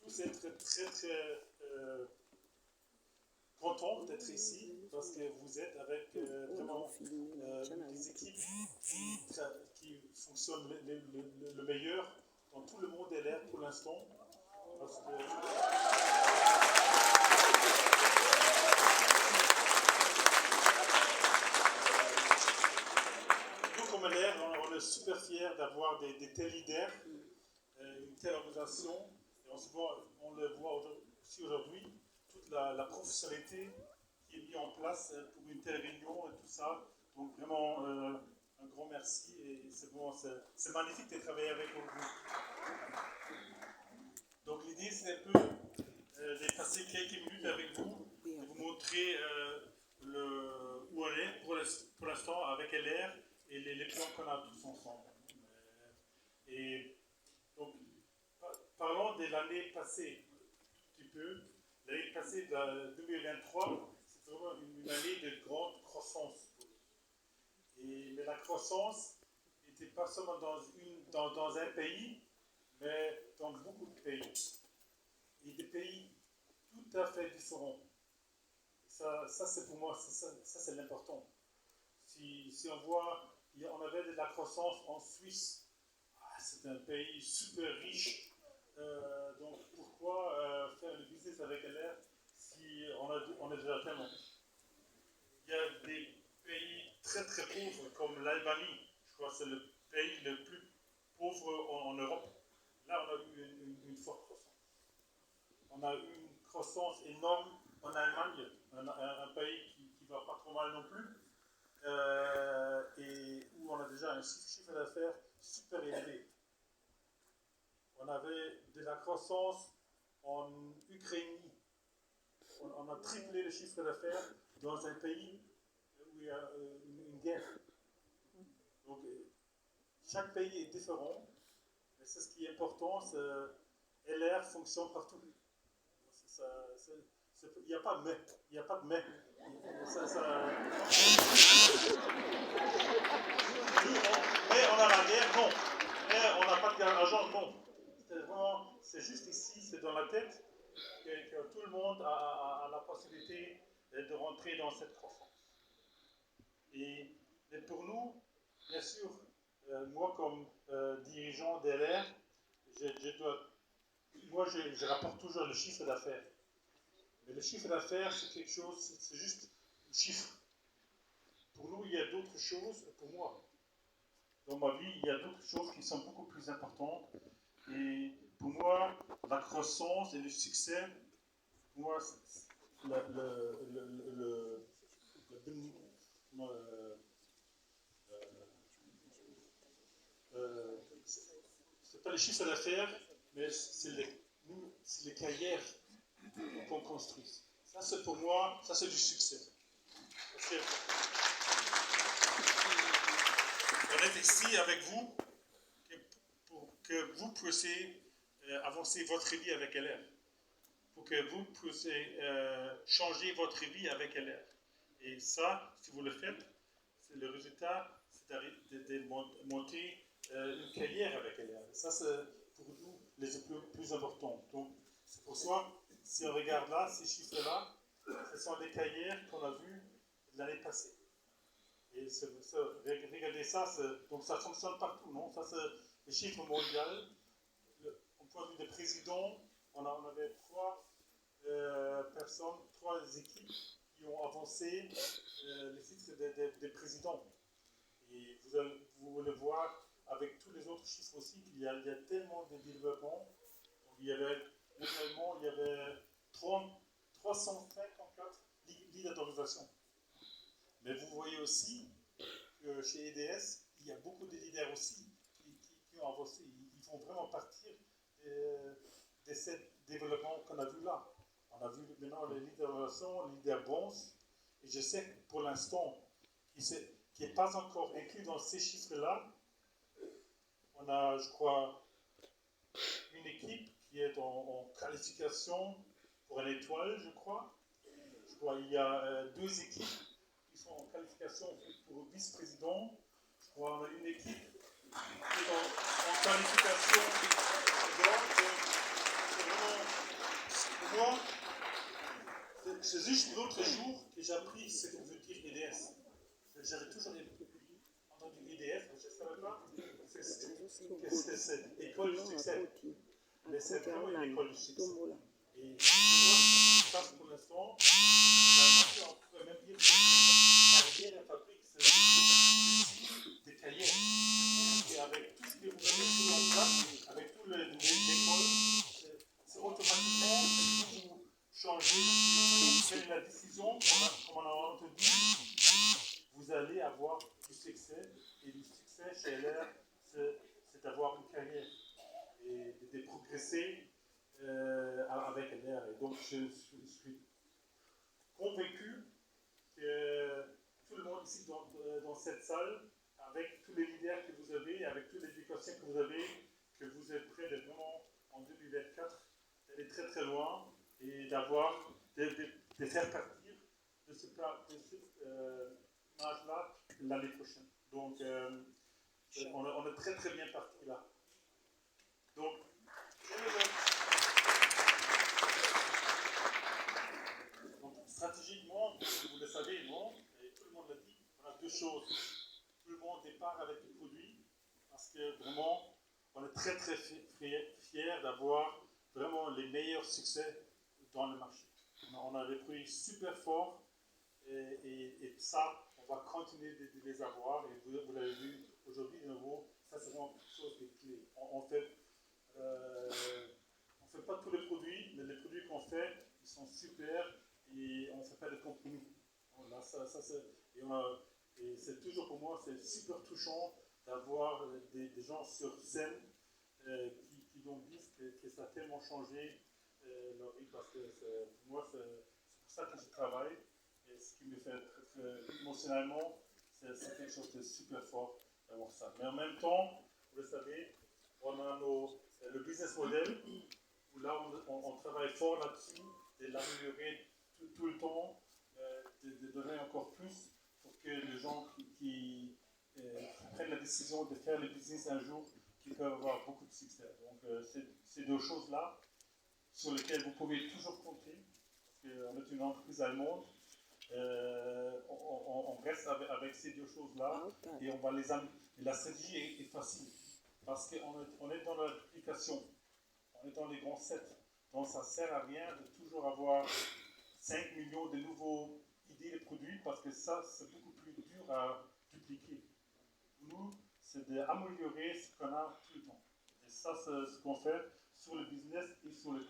tous être très, très contents d'être ici parce que vous êtes avec vraiment des équipes qui fonctionnent le meilleur dans tout le monde LR pour l'instant. Parce que nous, comme LR, on est super fiers d'avoir des tels leaders, une telle organisation. Et on le voit aussi aujourd'hui, toute la professionnalité qui est mise en place pour une telle réunion et tout ça. Donc vraiment, un grand merci. Et c'est magnifique de travailler avec vous. Donc l'idée, c'est un peu de passer quelques minutes avec vous, de vous montrer où on est pour l'instant avec LR et les plans qu'on a tous ensemble. Et donc, parlons de l'année passée, un petit peu. L'année passée, 2023, c'est vraiment une année de grande croissance. Mais la croissance n'était pas seulement dans un pays, mais dans beaucoup de pays. Et des pays tout à fait différents. Ça c'est pour moi, ça c'est l'important. Si on voit, on avait de la croissance en Suisse, c'est un pays super riche. Donc pourquoi faire le business avec LR si on est déjà tellement? Il y a des pays très très pauvres comme l'Albanie. Je crois que c'est le pays le plus pauvre en Europe. Là, on a eu une forte croissance. On a eu une croissance énorme en Allemagne, un pays qui ne va pas trop mal non plus, et où on a déjà un chiffre d'affaires super élevé. On avait de la croissance en Ukraine. On a triplé le chiffre d'affaires dans un pays où il y a une guerre. Donc, chaque pays est différent, mais c'est ce qui est important, LR fonctionne partout. Il n'y a pas de mais. Il n'y a pas de mais. Mais on a la guerre, non. Mais on n'a pas d'argent, non. C'est juste ici, c'est dans la tête que tout le monde a la possibilité de rentrer dans cette croissance. Et pour nous, bien sûr, moi comme dirigeant d'LR, je rapporte toujours le chiffre d'affaires. Mais le chiffre d'affaires, c'est quelque chose, c'est juste un chiffre. Pour nous, il y a d'autres choses, pour moi, dans ma vie, il y a d'autres choses qui sont beaucoup plus importantes. Et pour moi, la croissance et le succès, pour moi, c'est pas le chiffre d'affaires, mais c'est les carrières qu'on construit. Ça, c'est pour moi, ça c'est du succès. On est ici avec vous pour que vous puissiez avancer votre vie avec LR. Pour que vous puissiez changer votre vie avec LR. Et ça, si vous le faites, c'est le résultat, c'est de monter une carrière avec LR. Ça, c'est pour nous les plus importants. Donc, c'est pour ça, si on regarde là, ces chiffres-là, ce sont des carrières qu'on a vues l'année passée. Et regardez ça, donc ça fonctionne partout, non? Ça, c'est les chiffres mondiaux. Au point de vue des présidents, on avait 3 personnes, 3 équipes qui ont avancé les titres des présidents. Et vous le voir avec tous les autres chiffres aussi, qu'il y a tellement de développement. Donc, il y avait 354 leaders d'organisation. Mais vous voyez aussi que chez EDS, il y a beaucoup de leaders aussi qui ont avancé. Ils font vraiment partir de ce développement qu'on a vu là. On a vu maintenant les leaders d'organisation, les leaders bronze. Et je sais que pour l'instant, qui n'est pas encore inclus dans ces chiffres-là, on a, je crois, une équipe qui est en qualification pour une étoile, je crois. Je crois qu'il y a 2 équipes qui sont en qualification pour vice-président. Je crois qu'on a une équipe qui est en qualification pour président. C'est vraiment C'est juste l'autre jour que j'ai appris ce que veut dire EDS. J'avais toujours entendu EDF, je ne savais pas que c'était cette école du succès. Mais c'est vraiment une école du succès. Et moi, ce qui se passe pour l'instant, on pourrait même dire que carrière et fabrique, c'est des carrières. Et avec tout ce que vous avez mis en place, avec tout l'école, c'est automatiquement que vous changez, vous prenez la décision, comme on a entendu, vous allez avoir du succès. Et du succès chez LR, c'est d'avoir une carrière et de progresser avec LR. Et donc, je suis convaincu que tout le monde ici dans cette salle, avec tous les leaders que vous avez, avec toute l'éducation que vous avez, que vous êtes prêts de vraiment, en 2024, d'aller très très loin et de faire partir de ce âge-là l'année prochaine. Donc, on est très très bien parti là. Donc, stratégiquement, vous le savez, non, et tout le monde l'a dit, on a deux choses. Tout le monde départ avec des produits, parce que vraiment, on est très très fiers d'avoir vraiment les meilleurs succès dans le marché. On a des produits super forts, et ça, on va continuer de les avoir, et vous l'avez vu aujourd'hui de nouveau, ça c'est vraiment quelque chose de clé. On fait pas tous les produits, mais les produits qu'on fait, ils sont super, et on ne fait pas de compromis. Voilà, et c'est toujours pour moi, c'est super touchant d'avoir des gens sur scène qui donc disent que ça a tellement changé leur vie, parce que pour moi, c'est pour ça que je travaille, et ce qui me fait très émotionnellement, c'est quelque chose de super fort d'avoir ça. Mais en même temps, vous le savez, on a le business model, où là on travaille fort là-dessus, de l'améliorer tout le temps, de donner encore plus pour que les gens qui prennent la décision de faire le business un jour, qui peuvent avoir beaucoup de succès. Donc ces deux choses-là, sur lesquelles vous pouvez toujours compter, parce qu'on est une entreprise allemande, on reste avec ces deux choses-là, et on va les amener. Et la stratégie est facile, parce qu'on est dans l'application, on est dans les grands sets. Donc ça ne sert à rien de toujours avoir 5 millions de nouveaux idées de produits, parce que ça, c'est beaucoup plus dur à dupliquer. Nous, c'est d'améliorer ce qu'on a tout le temps. Et ça, c'est ce qu'on fait sur le business et sur le